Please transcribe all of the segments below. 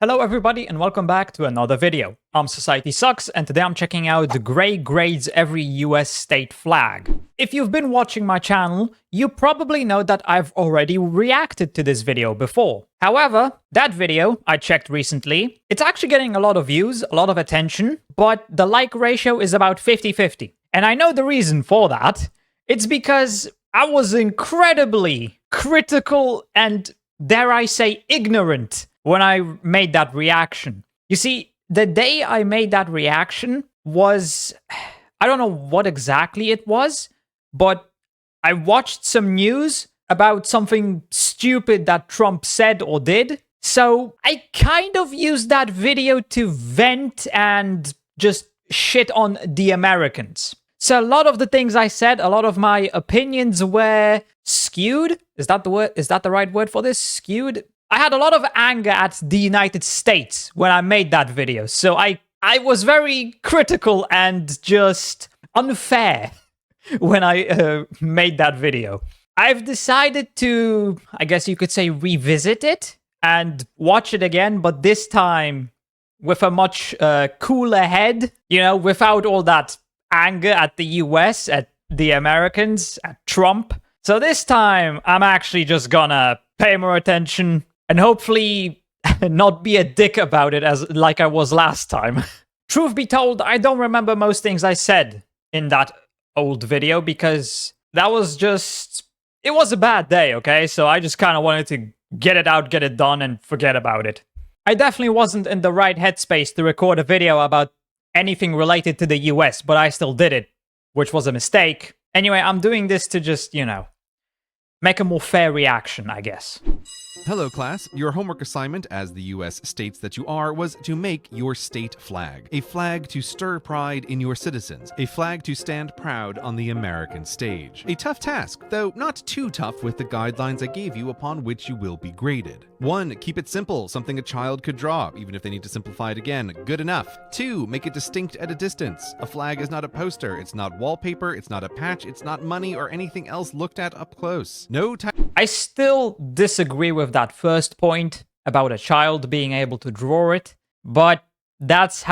Hello everybody and welcome back to another video. I'm SocietySucks and today I'm checking out the gray grades every US state flag. If you've been watching my channel, you probably know that I've already reacted to this video before. However, that video I checked recently, it's actually getting a lot of views, a lot of attention, but the like ratio is about 50-50. And I know the reason for that. It's because I was incredibly critical and, dare I say, ignorant when I made that reaction. You see, the day I made that reaction was, I don't know what exactly it was, but I watched some news about something stupid that Trump said or did. So I kind of used that video to vent and just shit on the Americans. So a lot of the things I said, a lot of my opinions were skewed. Is that the word? Is that the right word for this? Skewed? I had a lot of anger at the United States when I made that video, so I was very critical and just unfair when I made that video. I've decided to, I guess you could say, revisit it and watch it again, but this time with a much cooler head, you know, without all that anger at the US, at the Americans, at Trump. So this time, I'm actually just gonna pay more attention and hopefully not be a dick about it as like I was last time. Truth be told, I don't remember most things I said in that old video because that was just... it was a bad day, okay? So I just kind of wanted to get it out, get it done, and forget about it. I definitely wasn't in the right headspace to record a video about anything related to the US, but I still did it, which was a mistake. Anyway, I'm doing this to just, you know, make a more fair reaction, I guess. Hello class, your homework assignment, as the US states that you are, was to make your state flag. A flag to stir pride in your citizens. A flag to stand proud on the American stage. A tough task, though not too tough with the guidelines I gave you upon which you will be graded. 1. Keep it simple, something a child could draw, even if they need to simplify it again. Good enough. 2. Make it distinct at a distance. A flag is not a poster, it's not wallpaper, it's not a patch, it's not money or anything else looked at up close. No I still disagree with that first point about a child being able to draw it, but that's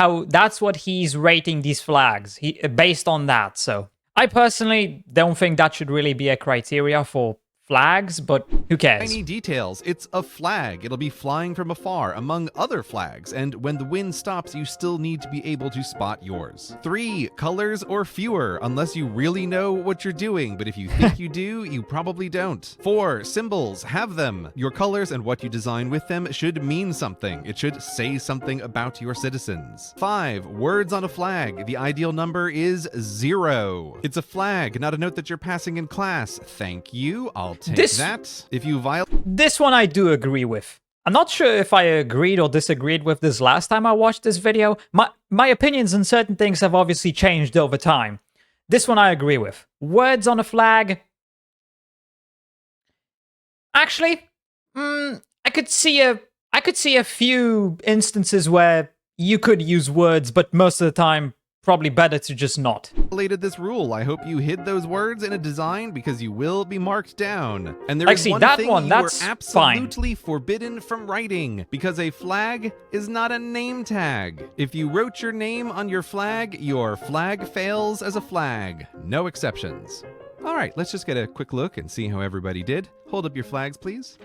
what he's rating these flags, based on that. So I personally don't think that should really be a criteria for flags, but who cares? Tiny details. It's a flag. It'll be flying from afar among other flags, and when the wind stops, you still need to be able to spot yours. 3. Colors or fewer, unless you really know what you're doing, but if you think you do, you probably don't. 4. Symbols. Have them. Your colors and what you design with them should mean something. It should say something about your citizens. 5. Words on a flag. The ideal number is 0. It's a flag, not a note that you're passing in class. Thank you. I'll take that. If you this one I do agree with. I'm not sure if I agreed or disagreed with this last time I watched this video. My opinions on certain things have obviously changed over time. This one I agree with. Words on a flag. Actually, I could see a few instances where you could use words, but most of the time probably better to just not. Violated this rule. I hope you hid those words in a design because you will be marked down. And there is one thing you are absolutely forbidden from writing, because a flag is not a name tag. If you wrote your name on your flag fails as a flag. No exceptions. All right, let's just get a quick look and see how everybody did. Hold up your flags, please.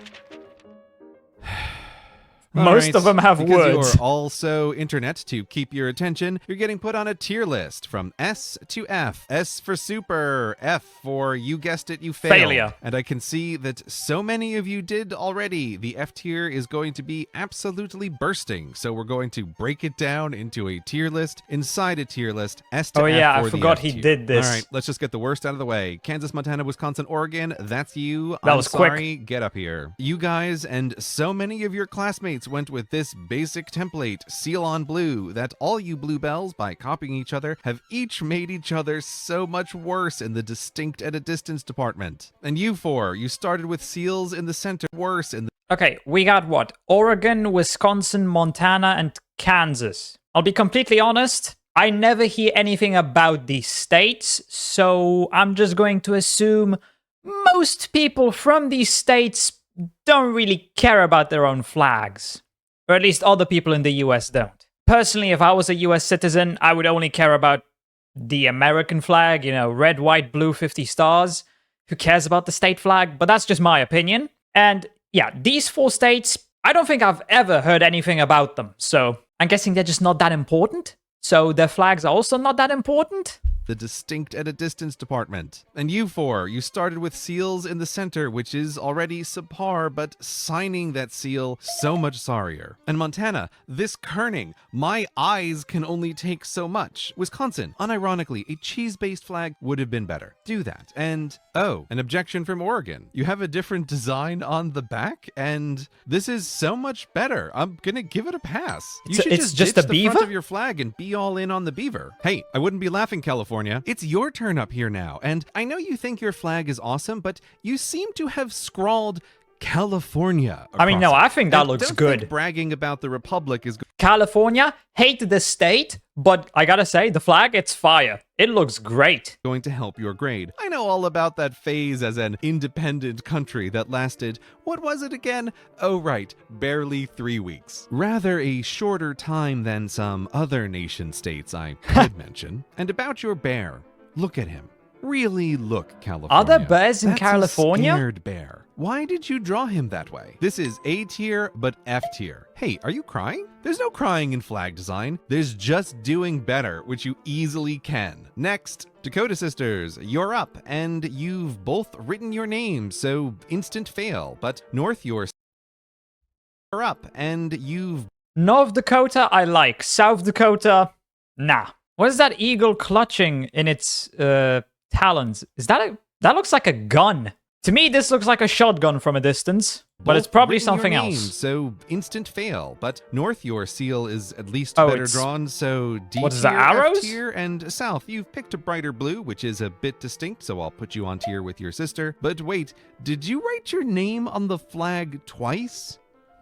Most of them have words. Because you're also internet to keep your attention, you're getting put on a tier list from S to F. S for super, F for, you guessed it, you failed. Failure. And I can see that so many of you did already. The F tier is going to be absolutely bursting. So we're going to break it down into a tier list inside a tier list. S to F. Oh yeah, for I forgot he did this. All right, let's just get the worst out of the way. Kansas, Montana, Wisconsin, Oregon. That's you. That was sorry. Quick. Get up here. You guys and so many of your classmates went with this basic template, seal on blue, that all you bluebells, by copying each other, have each made each other so much worse in the distinct at a distance department. And you four, you started with seals in the center, worse in the... Okay, we got what? Oregon, Wisconsin, Montana, and Kansas. I'll be completely honest, I never hear anything about these states, so I'm just going to assume most people from these states don't really care about their own flags. Or at least other people in the US don't. Personally, if I was a US citizen, I would only care about the American flag, you know, red, white, blue, 50 stars. Who cares about the state flag? But that's just my opinion. And yeah, these 4 states, I don't think I've ever heard anything about them. So I'm guessing they're just not that important. So their flags are also not that important. The distinct at a distance department. And you 4, you started with seals in the center, which is already subpar, but signing that seal, so much sorrier. And Montana, this kerning, my eyes can only take so much. Wisconsin, unironically, a cheese-based flag would have been better. Do that. And, oh, an objection from Oregon. You have a different design on the back, and this is so much better. I'm gonna give it a pass. You should it's just ditch a the beaver? front of your flag and be all in on the beaver. Hey, I wouldn't be laughing, California. It's your turn up here now, and I know you think your flag is awesome, but you seem to have scrawled California. I mean, no, across it. I think that And looks don't good. think bragging about the Republic is California, hate the state, but I gotta say, the flag, it's fire. It looks great. going to help your grade. I know all about that phase as an independent country that lasted, what was it again? Oh right, barely 3 weeks. Rather a shorter time than some other nation states I could mention. And about your bear, look at him. Really look, California. Are there bears in That's California? A scared bear. Why did you draw him that way? This is A tier, but F tier. Hey, are you crying? There's no crying in flag design. There's just doing better, which you easily can. Next, Dakota Sisters, you're up, and you've both written your names, so instant fail. But North, you're up, and you've North Dakota, I like. South Dakota, nah. What is that eagle clutching in its talons? Is that that looks like a gun. To me, this looks like a shotgun from a distance, but it's both probably written your something names, else. So instant fail. But North, your seal is at least Oh, better it's- drawn. So D What tier, is that, arrows? F tier, and South, you've picked a brighter blue, which is a bit distinct. So I'll put you on tier with your sister. But wait, did you write your name on the flag twice?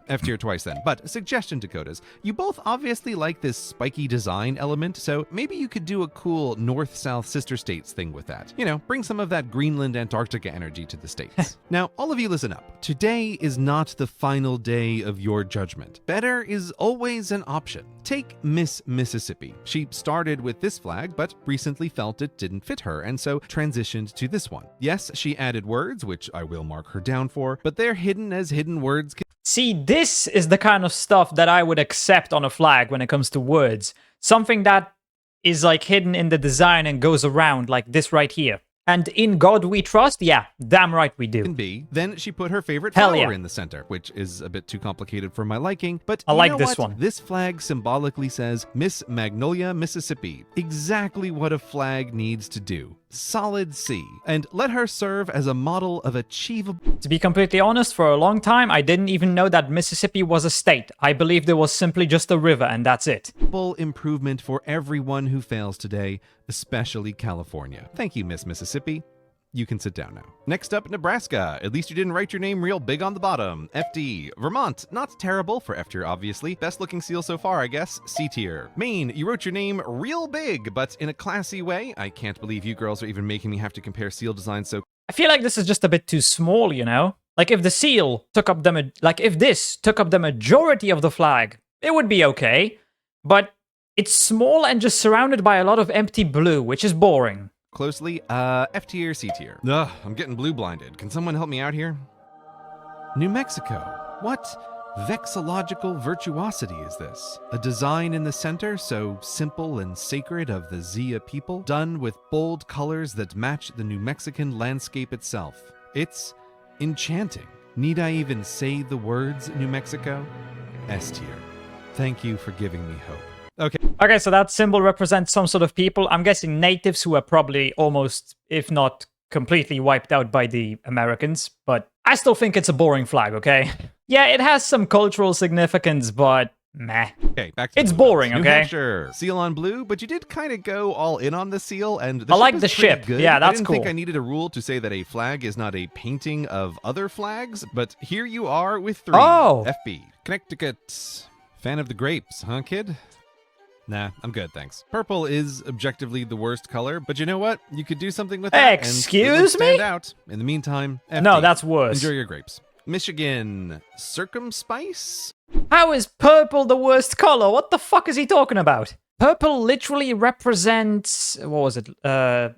F tier twice then. But suggestion, Dakotas. You both obviously like this spiky design element, so maybe you could do a cool North-South sister states thing with that. You know, bring some of that Greenland, Antarctica energy to the states. Now, all of you listen up. Today is not the final day of your judgment. Better is always an option. Take Miss Mississippi. She started with this flag, but recently felt it didn't fit her, and so transitioned to this one. Yes, she added words, which I will mark her down for, but they're hidden as hidden words can. See, this is the kind of stuff that I would accept on a flag when it comes to words. Something that is like hidden in the design and goes around like this right here. And in God we trust? Yeah, damn right we do. Be. Then she put her favorite Hell flower yeah. in the center, which is a bit too complicated for my liking, but I you like know this what? one. This flag symbolically says Miss Magnolia, Mississippi. Exactly what a flag needs to do. Solid C. And let her serve as a model of achievable. To be completely honest, for a long time, I didn't even know that Mississippi was a state. I believed it was simply just a river, and that's it. Improvement for everyone who fails today, especially California. Thank you, Miss Mississippi. You can sit down now. Next up, Nebraska. At least you didn't write your name real big on the bottom. FD. Vermont. Not terrible for F tier, obviously. Best looking seal so far, I guess. C tier. Maine. You wrote your name real big, but in a classy way. I can't believe you girls are even making me have to compare seal designs so. I feel like this is just a bit too small, you know? Like if the seal took up the if this took up the majority of the flag, it would be okay. But it's small and just surrounded by a lot of empty blue, which is boring. Closely, F tier, C tier. Ugh, I'm getting blue blinded. Can someone help me out here? New Mexico. What vexillological virtuosity is this? A design in the center, so simple and sacred of the Zia people, done with bold colors that match the New Mexican landscape itself. It's enchanting. Need I even say the words, New Mexico? S tier. Thank you for giving me hope. Okay, so that symbol represents some sort of people. I'm guessing natives who are probably almost, if not completely wiped out by the Americans. But I still think it's a boring flag, okay? Yeah, it has some cultural significance, but meh. Okay, back to It's the blue boring, ones. okay? New Hampshire, seal on blue, but you did kind of go all in on the seal, and the I like ship the is pretty ship. good. Yeah, I that's didn't think cool. I needed a rule to say that a flag is not a painting of other flags, but here you are with 3. Oh. FB. Connecticut. Fan of the grapes, huh, kid? Nah, I'm good, thanks. Purple is objectively the worst color, but you know what? You could do something with that. and it would Excuse me? stand out. In the meantime, FD. No, that's worse. Enjoy your grapes. Michigan, circumspice? How is purple the worst color? What the fuck is he talking about? Purple literally represents, what was it?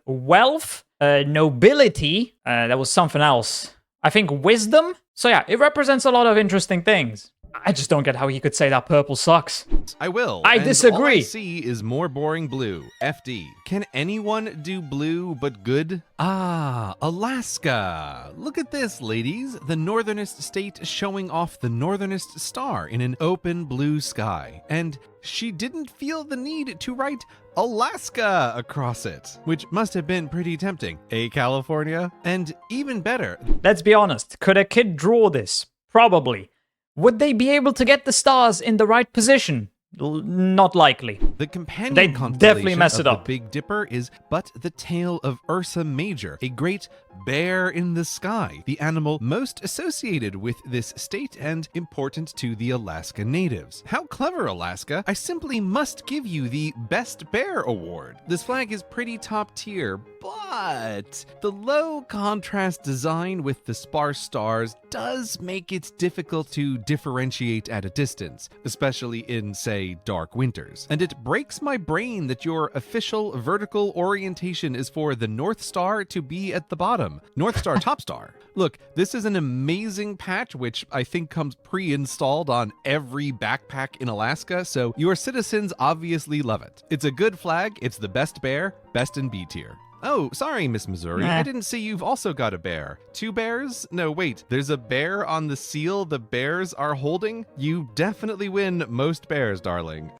Wealth, nobility. That was something else. I think wisdom. So yeah, it represents a lot of interesting things. I just don't get how he could say that purple sucks. I will. I disagree. All I see is more boring blue. FD. Can anyone do blue but good? Ah, Alaska. Look at this, ladies. The northernest state showing off the northernest star in an open blue sky. And she didn't feel the need to write Alaska across it, which must have been pretty tempting. California? And even better. Let's be honest. Could a kid draw this? Probably. Would they be able to get the stars in the right position? Not likely. The companion They constellation definitely mess it of up. the Big Dipper is but the tail of Ursa Major, a great bear in the sky, the animal most associated with this state and important to the Alaska natives. How clever, Alaska! I simply must give you the Best Bear Award. This flag is pretty top tier, but the low contrast design with the sparse stars does make it difficult to differentiate at a distance, especially in, say, dark winters. And it breaks my brain that your official vertical orientation is for the North Star to be at the bottom. North Star, top star. Look, this is an amazing patch, which I think comes pre-installed on every backpack in Alaska, so your citizens obviously love it. It's a good flag, it's the best bear, best in B tier. Oh, sorry, Miss Missouri. I didn't see you've also got a bear. 2 bears? No, wait. There's a bear on the seal the bears are holding? You definitely win most bears, darling.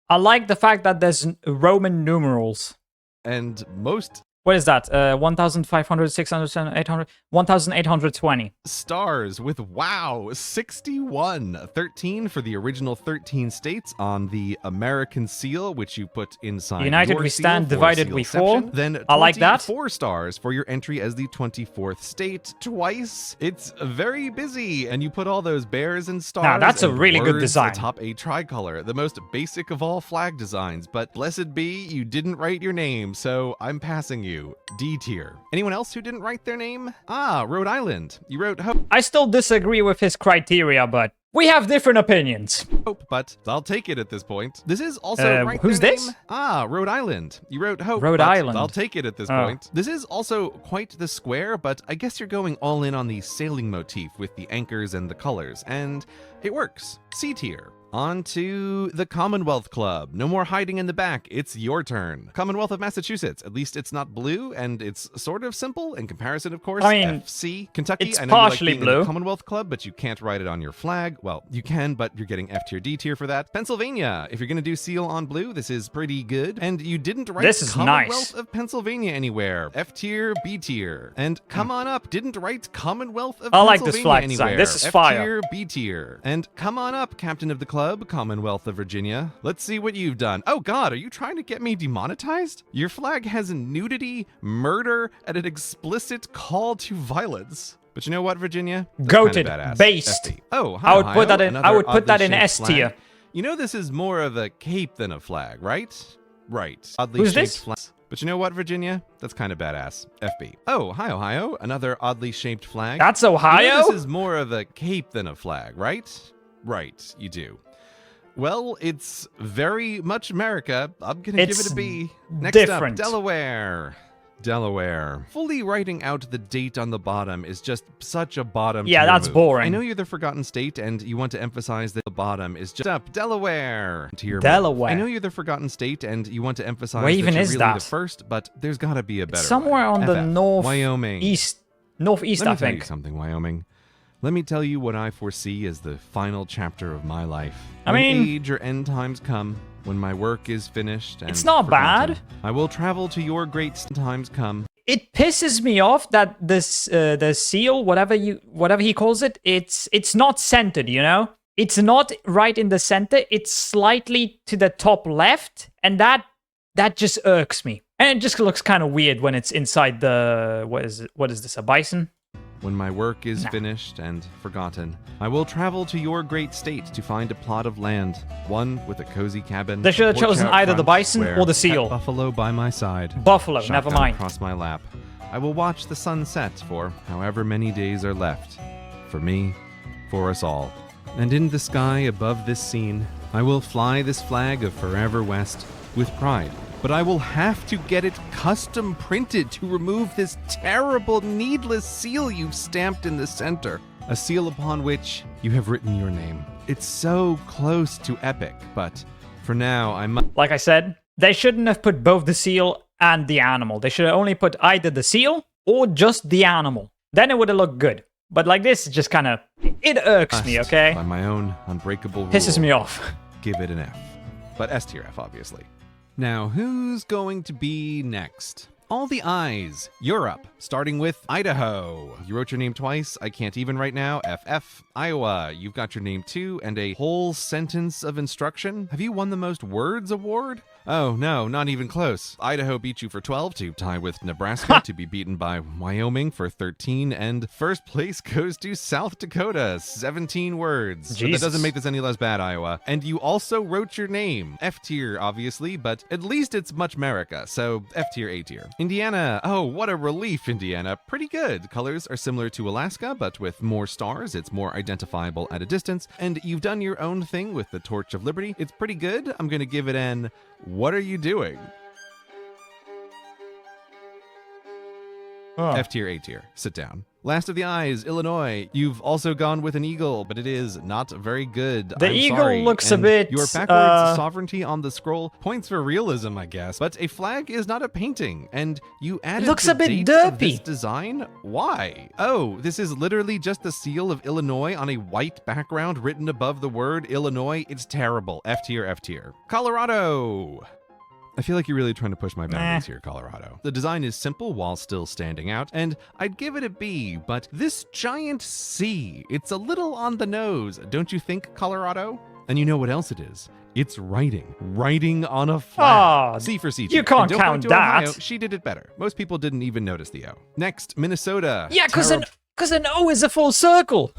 I like the fact that there's Roman numerals. And most What is that? 1,500, 600, 700, 800, 1,820. stars with, wow, 61. 13 for the original 13 states on the American seal, which you put inside United your we seal stand, for divided we fall. sealception. Then I like that. 4 stars for your entry as the 24th state. Twice. It's very busy, and you put all those bears and stars. Now, that's a and really good words design. atop a tricolor, the most basic of all flag designs. But blessed be, you didn't write your name, so I'm passing you. D tier. Anyone else who didn't write their name? Ah, Rhode Island. You wrote I still disagree with his criteria, but we have different opinions. Hope, but I'll take it at this point. This is also write who's their this? name? Ah, Rhode Island. You wrote Hope, Rhode but Island. I'll take it at this Oh. point. This is also quite the square, but I guess you're going all in on the sailing motif with the anchors and the colors, and it works. C tier. On to the Commonwealth Club. No more hiding in the back. It's your turn. Commonwealth of Massachusetts. At least it's not blue, and it's sort of simple in comparison, of course. I mean, FC. Kentucky. it's I know partially you like being in blue. the Commonwealth Club, but you can't write it on your flag. Well, you can, but you're getting F tier, D tier for that. Pennsylvania. If you're going to do seal on blue, this is pretty good. And you didn't write This is Commonwealth nice. of Pennsylvania anywhere. F tier, B tier. And come on up. Didn't write Commonwealth of I like Pennsylvania this flag anywhere. design. This is F fire. tier, B tier. And come on up, Captain of the Club, Commonwealth of Virginia. Let's see what you've done. Oh God, are you trying to get me demonetized? Your flag has nudity, murder, and an explicit call to violence. But you know what, Virginia? That's Goated, kinda badass. based. FD. Oh, hi, I would put Ohio. that in. I Another would put that oddly in shaped S tier. flag. You know this is more of a cape than a flag, right? Right. Oddly Who's shaped this? flag. But you know what, Virginia? That's kind of badass. FB. Oh, hi, Ohio. Another oddly shaped flag. That's You know Ohio. this is more of a cape than a flag, right? Right, you do. Well, it's very much America. I'm gonna give It's it a B. Next different. up, Delaware. Delaware. Fully writing out the date on the bottom is just such a bottom. Yeah, tier that's move. boring. I know you're the forgotten state, and you want to emphasize that the bottom is just up. Delaware. Tier move. Delaware. I know you're the forgotten state, and you want to emphasize Where that even you're is really that? the first, but there's got to be a better. It's somewhere way. on the FF. north Wyoming. northeast, Let me I tell you think. something, Wyoming. Let me tell you what I foresee as the final chapter of my life. I When mean- age or end times come, when my work is finished and It's not forgotten, bad. I will travel to your great times come. It pisses me off that this the seal, whatever he calls it, it's not centered. You know, it's not right in the center. It's slightly to the top left, and that just irks me. And it just looks kind of weird when it's inside the what is this, a bison? When my work is Nah. finished and forgotten, I will travel to your great state to find a plot of land, one with a cozy cabin. They should have porch chosen out either the front, bison where or the pet seal. buffalo by my side. Buffalo, never Shotgun mind. across my lap. I will watch the sunset for however many days are left. For me, for us all. And in the sky above this scene, I will fly this flag of Forever West with pride. But I will have to get it custom printed to remove this terrible, needless seal you've stamped in the center. A seal upon which you have written your name. It's so close to epic, but for now, I must... Like I said, they shouldn't have put both the seal and the animal. They should have only put either the seal or just the animal. Then it would have looked good. But like this, it just kind of... It irks me, okay? By my own unbreakable rule, Pisses me off. Give it an F. But S tier F, obviously. Now, who's going to be next? All the I's. Europe, starting with Idaho. You wrote your name twice. I can't even right now. FF. Iowa. You've got your name too, and a whole sentence of instruction. Have you won the most words award? Oh, no, not even close. Idaho beat you for 12 to tie with Nebraska to be beaten by Wyoming for 13, and first place goes to South Dakota, 17 words. But that doesn't make this any less bad, Iowa. And you also wrote your name. F tier, obviously, but at least it's much America, so F tier, A tier. Indiana. Oh, what a relief, Indiana. Pretty good. Colors are similar to Alaska, but with more stars, it's more identifiable at a distance. And you've done your own thing with the Torch of Liberty. It's pretty good. I'm going to give it an... What are you doing? F tier, A tier. Sit down. Last of the I's, Illinois. You've also gone with an eagle, but it is not very good. The eagle looks a bit... Your backwards sovereignty on the scroll points for realism, I guess. But a flag is not a painting, and you added looks the a bit dates derpy. of this design? Why? Oh, this is literally just the seal of Illinois on a white background written above the word Illinois. It's terrible. F tier, F tier. Colorado. I feel like you're really trying to push my boundaries here, Colorado. The design is simple while still standing out, and I'd give it a B, but this giant C, it's a little on the nose, don't you think, Colorado? And you know what else it is? It's writing. Writing on a flag. Oh, C for CGP. you can't And don't count point to that. Ohio, she did it better. Most people didn't even notice the O. Next, Minnesota. Yeah, because an O is a full circle.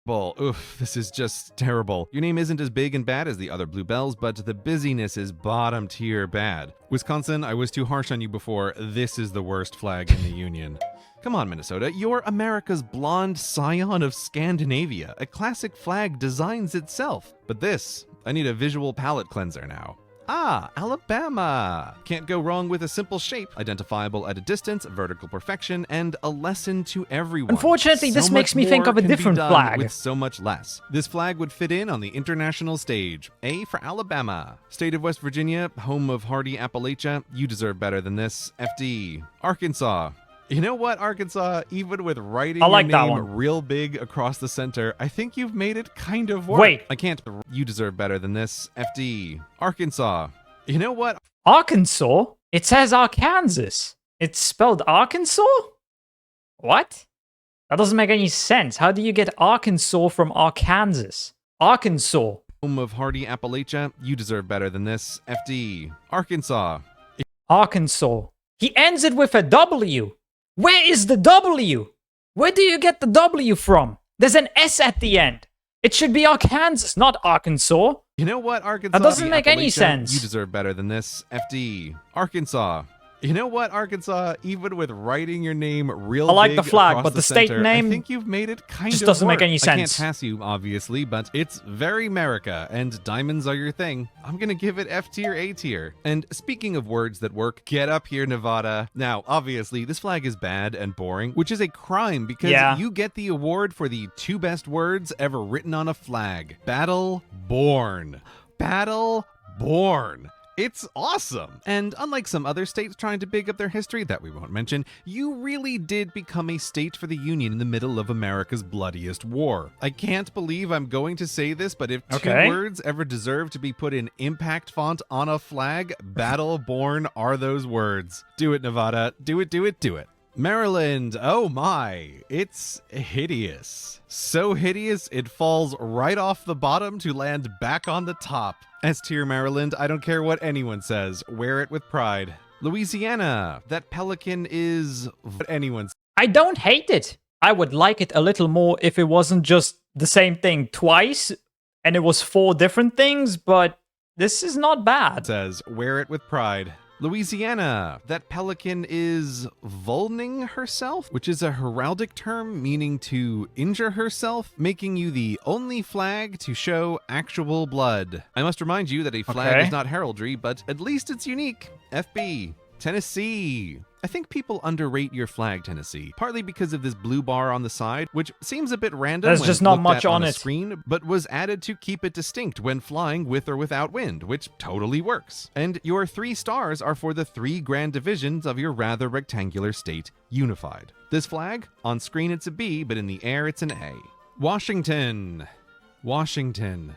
Oof, this is just terrible. Your name isn't as big and bad as the other bluebells, but the busyness is bottom tier bad. Wisconsin, I was too harsh on you before. This is the worst flag in the union. Come on, Minnesota. You're America's blonde scion of Scandinavia. A classic flag designs itself. But this, I need a visual palette cleanser now. Ah, Alabama! Can't go wrong with a simple shape, identifiable at a distance, vertical perfection, and a lesson to everyone. Unfortunately, this makes me think of a different flag. With so much less. This flag would fit in on the international stage. A for Alabama. State of West Virginia, home of hardy Appalachia. You deserve better than this. FD. Arkansas. You know what, Arkansas? Even with writing I like your that name one. real big across the center, I think you've made it kind of work. Wait. I can't. You deserve better than this. FD. Arkansas. You know what? Arkansas? It says Arkansas. It's spelled Arkansas? What? That doesn't make any sense. How do you get Arkansas from Arkansas? Arkansas. Home of hardy Appalachia. You deserve better than this. FD. Arkansas. Arkansas. He ends it with a W. Where is the W? Where do you get the W from? There's an S at the end. It should be Arkansas, not Arkansas. You know what, Arkansas? That doesn't make any Appalachia, sense. You deserve better than this. FD. Arkansas. You know what, Arkansas? Even with writing your name real I like big the flag, across but the state center, name I think you've made it kind just of doesn't make work. any I can't sense. pass you, obviously, but it's very America, and diamonds are your thing. I'm gonna give it F tier, A tier. And speaking of words that work, get up here, Nevada. Now, obviously, this flag is bad and boring, which is a crime because you get the award for the 2 best words ever written on a flag. Battle born. Battle born. It's awesome! And unlike some other states trying to big up their history that we won't mention, you really did become a state for the Union in the middle of America's bloodiest war. I can't believe I'm going to say this, but if 2 words ever deserve to be put in impact font on a flag, battle born are those words. Do it, Nevada. Do it, do it, do it. Maryland, oh my, it's hideous. So hideous, it falls right off the bottom to land back on the top. S tier Maryland, I don't care what anyone says, wear it with pride. Louisiana, that pelican is what anyone says. I don't hate it. I would like it a little more if it wasn't just the same thing twice and it was 4 different things, but this is not bad. Says, wear it with pride. Louisiana. That pelican is vulning herself, which is a heraldic term meaning to injure herself, making you the only flag to show actual blood. I must remind you that a flag is not heraldry, but at least it's unique. FB. Tennessee. I think people underrate your flag, Tennessee, partly because of this blue bar on the side, which seems a bit random. There's when just not looked much at on a it. screen, but was added to keep it distinct when flying with or without wind, which totally works. And your 3 stars are for the 3 grand divisions of your rather rectangular state unified. This flag, on screen it's a B, but in the air it's an A. Washington. Washington.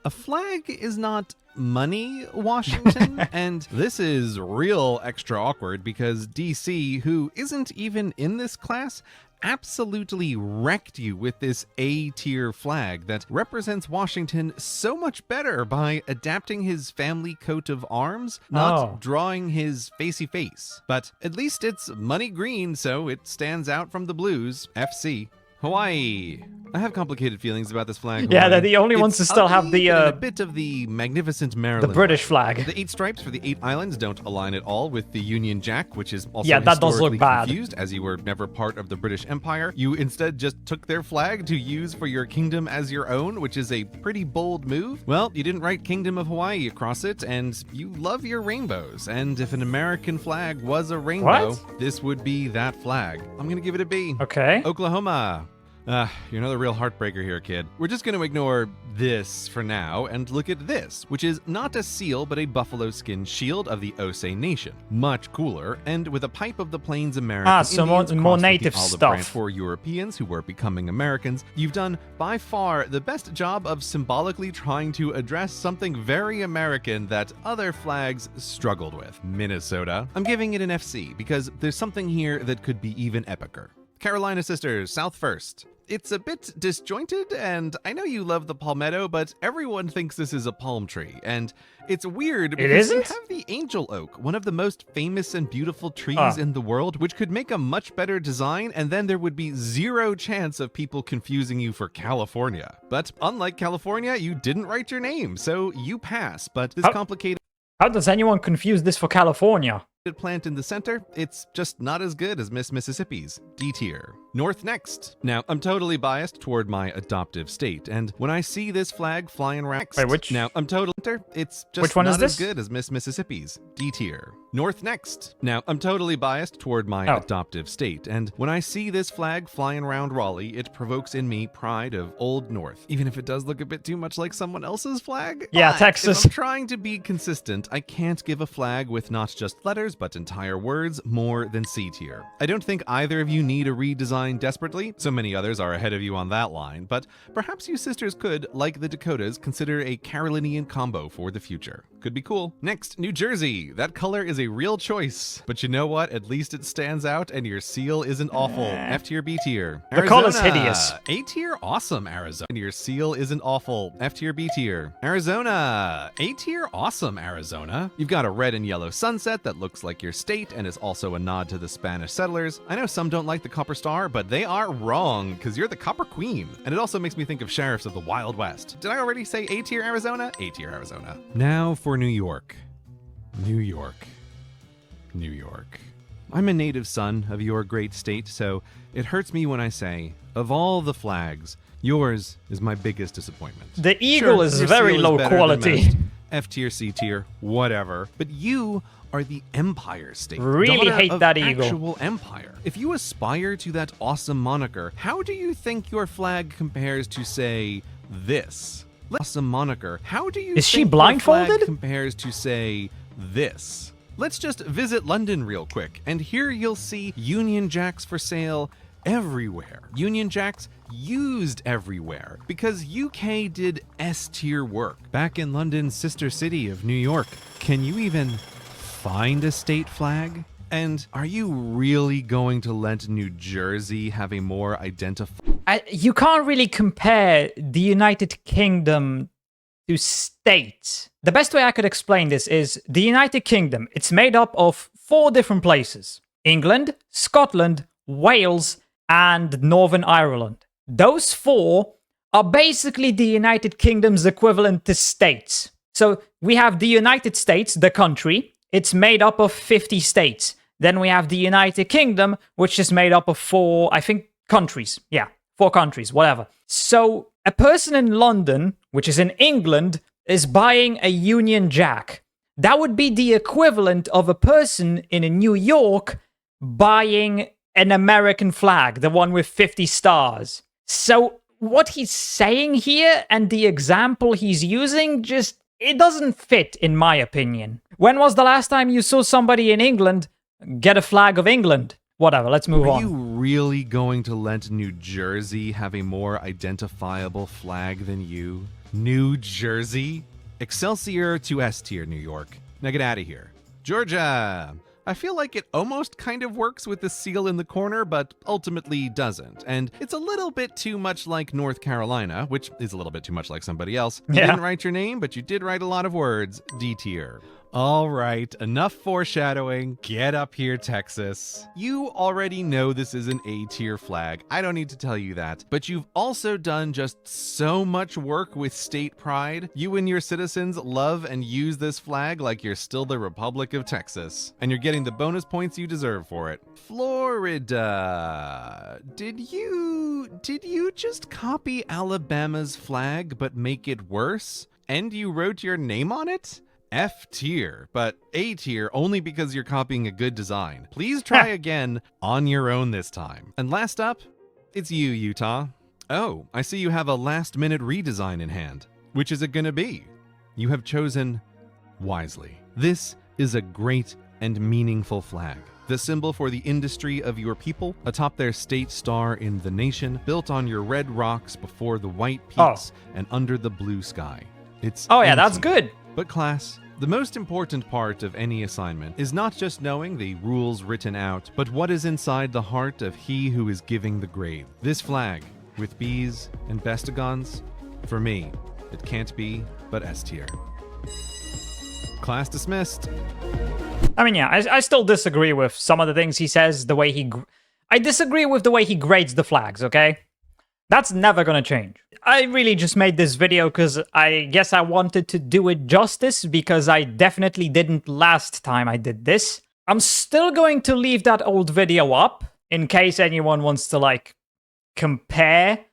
A flag is not money, Washington, and this is real extra awkward because DC, who isn't even in this class, absolutely wrecked you with this A-tier flag that represents Washington so much better by adapting his family coat of arms, not drawing his facey face. But at least it's money green, so it stands out from the blues. FC. Hawaii. I have complicated feelings about this flag. Yeah, they're the only ones to still have the a bit of the magnificent Maryland. the British flag. The 8 stripes for the 8 islands don't align at all with the Union Jack, which is also Yeah, that does look historically bad. confused, as you were never part of the British Empire. You instead just took their flag to use for your kingdom as your own, which is a pretty bold move. Well, you didn't write Kingdom of Hawaii across it, and you love your rainbows. And if an American flag was a rainbow, this would be that flag. I'm gonna give it a B. Okay. Oklahoma. You're another real heartbreaker here, kid. We're just going to ignore this for now and look at this, which is not a seal, but a buffalo skin shield of the Osage Nation. Much cooler, and with a pipe of the Plains American so Indians more crossed with native the olive stuff. branch for Europeans who were becoming Americans. You've done, by far, the best job of symbolically trying to address something very American that other flags struggled with. Minnesota. I'm giving it an FC, because there's something here that could be even epicer. Carolina Sisters, South First. It's a bit disjointed, and I know you love the palmetto, but everyone thinks this is a palm tree, and it's weird because you have the angel oak, one of the most famous and beautiful trees in the world, which could make a much better design, and then there would be 0 chance of people confusing you for California. But unlike California, you didn't write your name, so you pass, but this complicated... How does anyone confuse this for California? Plant in the center, it's just not as good as Miss Mississippi's. D tier. North next. Now, I'm totally biased toward my adoptive state, and when I see this flag flying around... Wait, which? Now, I'm totally... It's just which one not is this? as good as Miss Mississippi's. D tier. North next. Now, I'm totally biased toward my adoptive state, and when I see this flag flying around Raleigh, it provokes in me pride of Old North, even if it does look a bit too much like someone else's flag. Yeah, But Texas. If I'm trying to be consistent, I can't give a flag with not just letters, but entire words more than C tier. I don't think either of you need a redesign desperately. So many others are ahead of you on that line, but perhaps you sisters could, like the Dakotas, consider a Carolinian combo for the future. Could be cool. Next, New Jersey. That color is a real choice, but you know what? At least it stands out and your seal isn't awful. F tier, B tier. The color's hideous. A tier, awesome, Arizona. And your seal isn't awful. F tier, B tier. Arizona. A tier, awesome, Arizona. You've got a red and yellow sunset that looks like your state and is also a nod to the Spanish settlers. I know some don't like the Copper Star, but they are wrong, because you're the Copper Queen. And it also makes me think of sheriffs of the Wild West. Did I already say A tier, Arizona? A tier, Arizona. Now for New York. New York. New York. I'm a native son of your great state, so it hurts me when I say, of all the flags, yours is my biggest disappointment. The eagle is your very seal low better than quality. most. F tier, C tier, whatever. But you are the Empire State. Really daughter hate of that eagle. Actual empire. If you aspire to that awesome moniker, how do you think your flag compares to, say, this? Awesome moniker. How do you Is she think your blindfolded? flag compares to, say, this? Let's just visit London real quick, and here you'll see Union Jacks for sale everywhere. Union Jacks used everywhere, because UK did S-tier work. Back in London's sister city of New York, can you even find a state flag? And are you really going to let New Jersey have a more identifiable... You can't really compare the United Kingdom to states. The best way I could explain this is the United Kingdom. It's made up of 4 different places: England, Scotland, Wales, and Northern Ireland. Those 4 are basically the United Kingdom's equivalent to states. So we have the United States, the country, it's made up of 50 states. Then we have the United Kingdom, which is made up of 4, I think, countries. Yeah, 4 countries, whatever. So a person in London, which is in England, is buying a Union Jack. That would be the equivalent of a person in New York buying an American flag, the one with 50 stars. So what he's saying here and the example he's using it doesn't fit, in my opinion. When was the last time you saw somebody in England get a flag of England? Whatever, let's move on. Are you really going to let New Jersey have a more identifiable flag than you? New Jersey? Excelsior to S tier, New York. Now get out of here. Georgia! I feel like it almost kind of works with the seal in the corner, but ultimately doesn't. And it's a little bit too much like North Carolina, which is a little bit too much like somebody else. You didn't write your name, but you did write a lot of words. D tier. All right, enough foreshadowing. Get up here, Texas. You already know this is an A-tier flag. I don't need to tell you that. But you've also done just so much work with state pride. You and your citizens love and use this flag like you're still the Republic of Texas. And you're getting the bonus points you deserve for it. Florida. Did you just copy Alabama's flag but make it worse? And you wrote your name on it? F tier, but A tier only because you're copying a good design. Please try again on your own this time. And last up, it's you, Utah. Oh, I see you have a last-minute redesign in hand. Which is it gonna be? You have chosen wisely. This is a great and meaningful flag. The symbol for the industry of your people, atop their state star in the nation, built on your red rocks before the white peaks and under the blue sky. It's that's good. But class, the most important part of any assignment is not just knowing the rules written out, but what is inside the heart of he who is giving the grade. This flag, with bees and bestigons, for me, it can't be but S tier. Class dismissed. I mean, yeah, I still disagree with some of the things he says, the way I disagree with the way he grades the flags, okay? That's never gonna change. I really just made this video because I guess I wanted to do it justice, because I definitely didn't last time I did this. I'm still going to leave that old video up in case anyone wants to, like, compare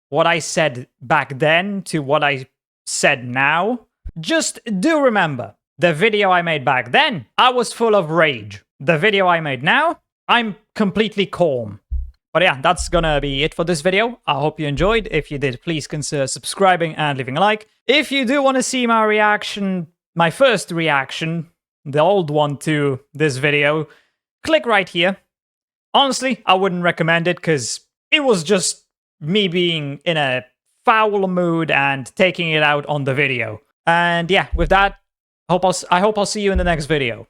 what I said back then to what I said now. Just do remember, the video I made back then, I was full of rage. The video I made now, I'm completely calm. But yeah, that's gonna be it for this video. I hope you enjoyed. If you did, please consider subscribing and leaving a like. If you do want to see my reaction, my first reaction, the old one to this video, click right here. Honestly, I wouldn't recommend it because it was just me being in a foul mood and taking it out on the video. And yeah, with that, I hope I'll see you in the next video.